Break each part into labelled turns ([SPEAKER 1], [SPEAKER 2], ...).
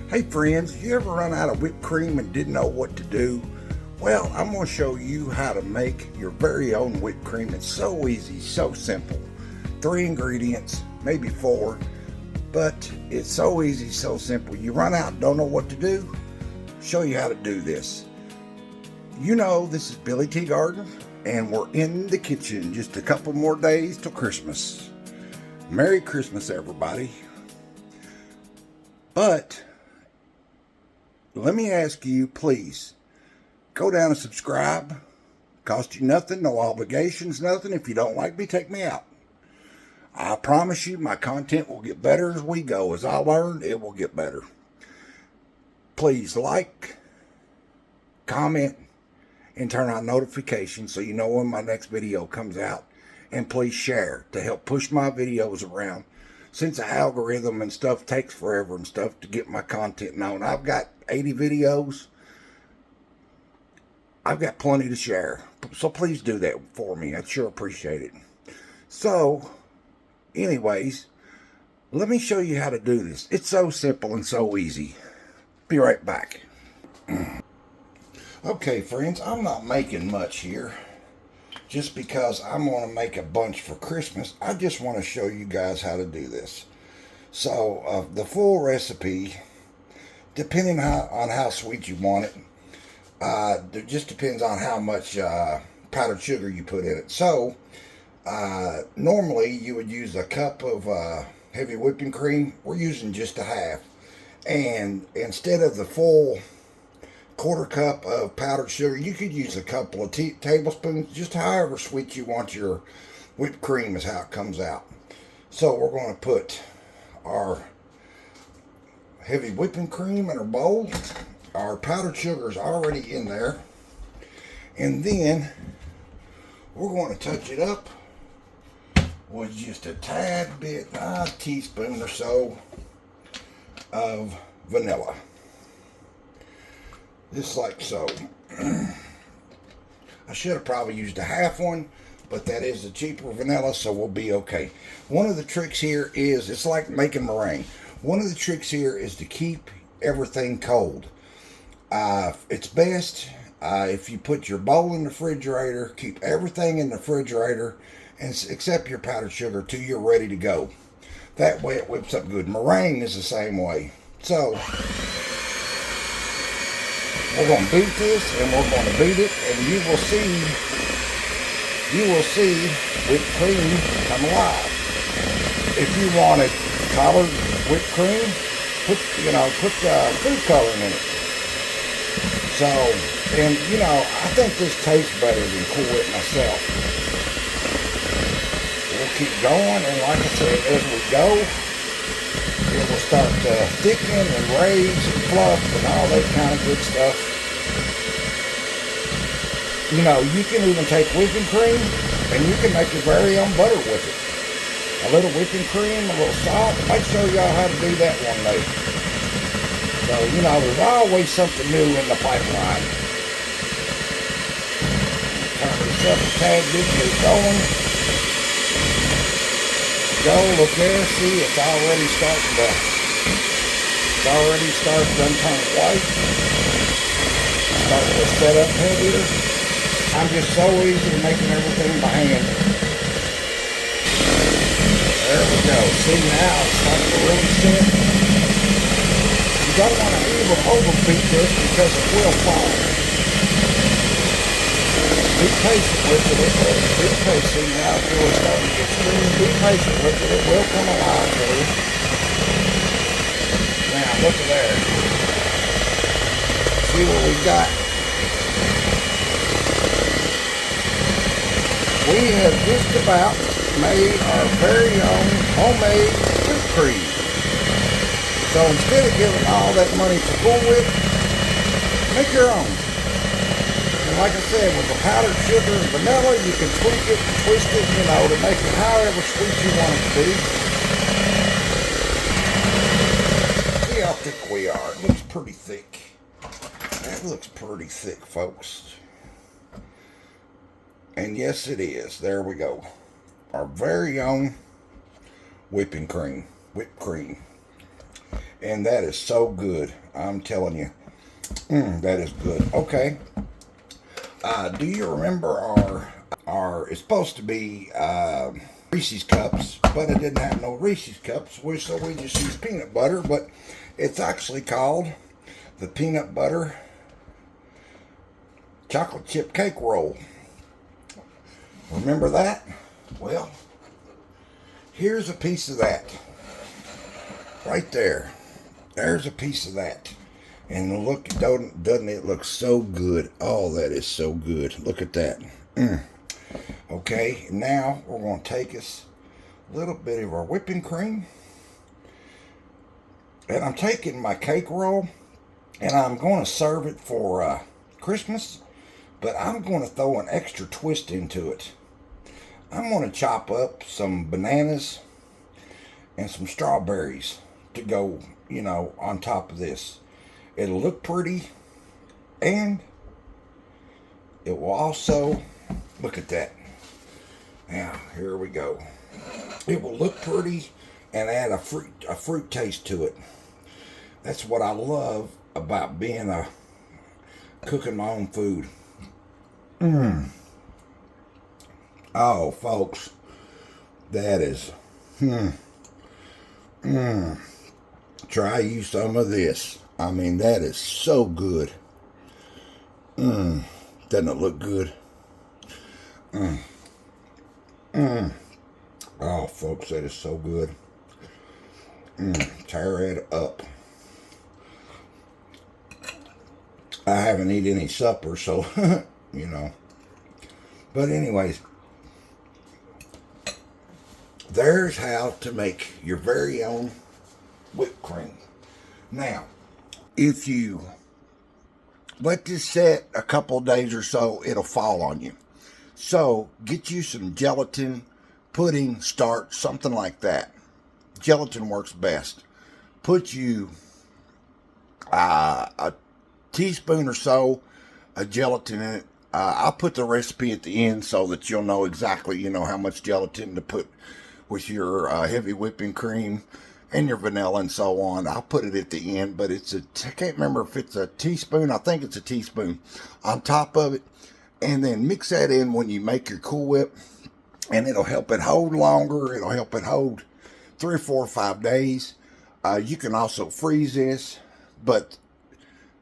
[SPEAKER 1] Hey friends, you ever run out of whipped cream and didn't know what to do? Well, I'm going to show you how to make your very own whipped cream. It's so easy, so simple. 3 ingredients, maybe 4, but it's so easy, so simple. You run out, don't know what to do? Show you how to do this. You know, this is Billy T. Garden, and we're in the kitchen. Just a couple more days till Christmas. Merry Christmas, everybody. But let me ask you, please, go down and subscribe. Cost you nothing, no obligations, nothing. If you don't like me, take me out. I promise you my content will get better as we go. As I learn, it will get better. Please like, comment, and turn on notifications so you know when my next video comes out. And please share to help push my videos around. Since the algorithm and stuff takes forever and stuff to get my content known. I've got 80 videos. I've got plenty to share. So please do that for me. I'd sure appreciate it. So, anyways, let me show you how to do this. It's so simple and so easy. Be right back. Okay, friends, I'm not making much here. Just because I'm going to make a bunch for Christmas, I just want to show you guys how to do this. So, the full recipe, depending on how sweet you want it, it just depends on how much powdered sugar you put in it. So, normally you would use a cup of heavy whipping cream. We're using just a half. And instead of the full quarter cup of powdered sugar, you could use a couple of tablespoons, just however sweet you want your whipped cream is how it comes out. So we're going to put our heavy whipping cream in our bowl. Our powdered sugar is already in there, and then we're going to touch it up with just a tad bit, a teaspoon or so of vanilla. Just like so. I should have probably used a half one, but that is the cheaper vanilla, so we'll be okay. One of the tricks here is, it's like making meringue. One of the tricks here is to keep everything cold. It's best if you put your bowl in the refrigerator, keep everything in the refrigerator, and except your powdered sugar till you're ready to go. That way it whips up good. Meringue is the same way. So, we're going to beat this, and we're going to beat it, and you will see whipped cream come alive. If you wanted colored whipped cream, put food coloring in it. So, and I think this tastes better than Cool Whip myself. We'll keep going, and like I said, as we go, it will start to thicken and raise and fluff and all that kind of good stuff. You can even take whipping cream and you can make your very own butter with it. A little whipping cream, a little salt. Might show y'all how to do that one day. So, there's always something new in the pipeline. Turn this up a tad bit, get it going. Look there, see, it's already starting to turn white. It's starting to set up heavier. I'm just so easy to making everything by hand. There we go. See, now it's starting to really set. You don't want to even overbeat this because it will fall. Be patient with it. Be patient. Now it's really starting to get steamy. Be patient with it. It will come alive for you. Now look at there. See what we got. We have just about made our very own homemade whipped cream. So instead of giving all that money for Cool Whip, make your own. And like I said, with the powdered sugar and vanilla, you can tweak it, twist it, to make it however sweet you want it to be. See how thick we are. It looks pretty thick. That looks pretty thick, folks. And yes, it is. There we go. Our very own whipped cream. And that is so good. I'm telling you. That is good. Okay. Do you remember our it's supposed to be Reese's Cups, but it didn't have no Reese's Cups, so we just used peanut butter, but it's actually called the peanut butter chocolate chip cake roll. Remember that? Well, here's a piece of that. Right there. There's a piece of that. And look, doesn't it look so good? Oh, that is so good. Look at that. Okay, now we're going to take us a little bit of our whipping cream. And I'm taking my cake roll, and I'm going to serve it for Christmas, but I'm going to throw an extra twist into it. I'm going to chop up some bananas and some strawberries to go, on top of this. It'll look pretty, and it will also, look at that. Now, here we go. It will look pretty and add a fruit taste to it. That's what I love about being cooking my own food. Oh, folks, that is, try you some of this. I mean, that is so good. Doesn't it look good? Oh, folks, that is so good. Tear it up. I haven't eaten any supper, so, But anyways, there's how to make your very own whipped cream. Now, if you let this set a couple of days or so, it'll fall on you. So get you some gelatin, pudding, starch, something like that. Gelatin works best. Put you a teaspoon or so of gelatin in it. I'll put the recipe at the end so that you'll know exactly, how much gelatin to put with your heavy whipping cream and your vanilla and so on. I'll put it at the end, but I can't remember if it's a teaspoon. I think it's a teaspoon on top of it. And then mix that in when you make your Cool Whip, and it'll help it hold longer. It'll help it hold 3 or 4 or 5 days. You can also freeze this, but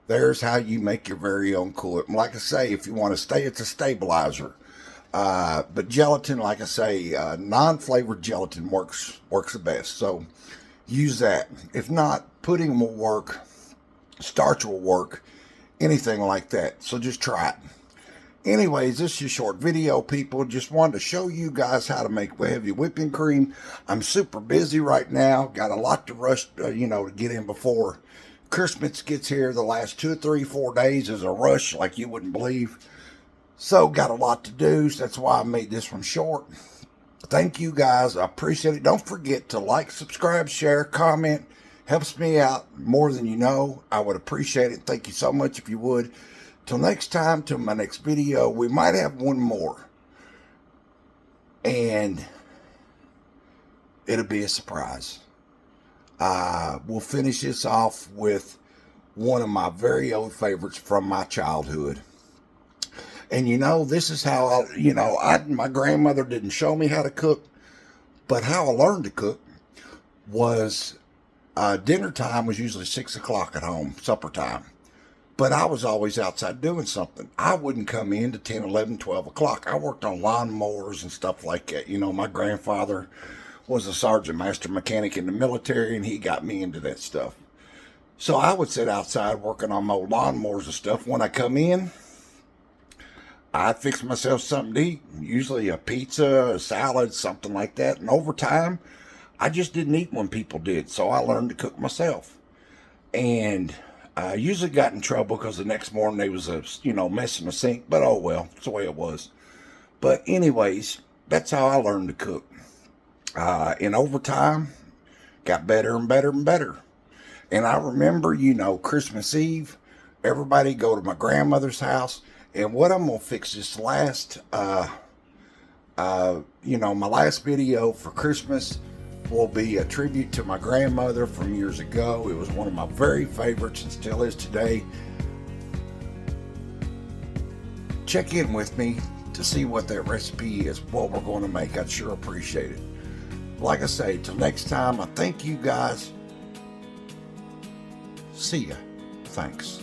[SPEAKER 1] there's how you make your very own Cool Whip. Like I say, if you want to stay, it's a stabilizer. But gelatin, like I say, non-flavored gelatin works the best. So use that. If not, pudding will work. Starch will work. Anything like that. So just try it. Anyways, this is a short video, people. Just wanted to show you guys how to make heavy whipping cream. I'm super busy right now. Got a lot to rush, to get in before Christmas gets here. The last 2, 3, 4 days is a rush like you wouldn't believe. So, got a lot to do. So that's why I made this one short. Thank you, guys. I appreciate it. Don't forget to like, subscribe, share, comment. Helps me out more than you know. I would appreciate it. Thank you so much if you would. Till next time, till my next video, we might have one more. And it'll be a surprise. We'll finish this off with one of my very old favorites from my childhood. And this is how my grandmother didn't show me how to cook, but how I learned to cook was dinner time was usually 6 o'clock at home, supper time. But I was always outside doing something. I wouldn't come in to 10, 11, 12 o'clock. I worked on lawnmowers and stuff like that. My grandfather was a sergeant master mechanic in the military, and he got me into that stuff. So I would sit outside working on my old lawnmowers and stuff. When I come in, I'd fix myself something to eat, usually a pizza, a salad, something like that. And over time, I just didn't eat when people did. So I learned to cook myself. And I usually got in trouble because the next morning they was, mess in the sink. But oh well, it's the way it was. But anyways, that's how I learned to cook. And over time, got better and better and better. And I remember, Christmas Eve, everybody go to my grandmother's house. And what I'm going to fix this last, my last video for Christmas, will be a tribute to my grandmother from years ago. It was one of my very favorites and still is today. Check in with me to see what that recipe is, what we're going to make. I'd sure appreciate it. Like I say, till next time, I thank you guys. See ya. Thanks.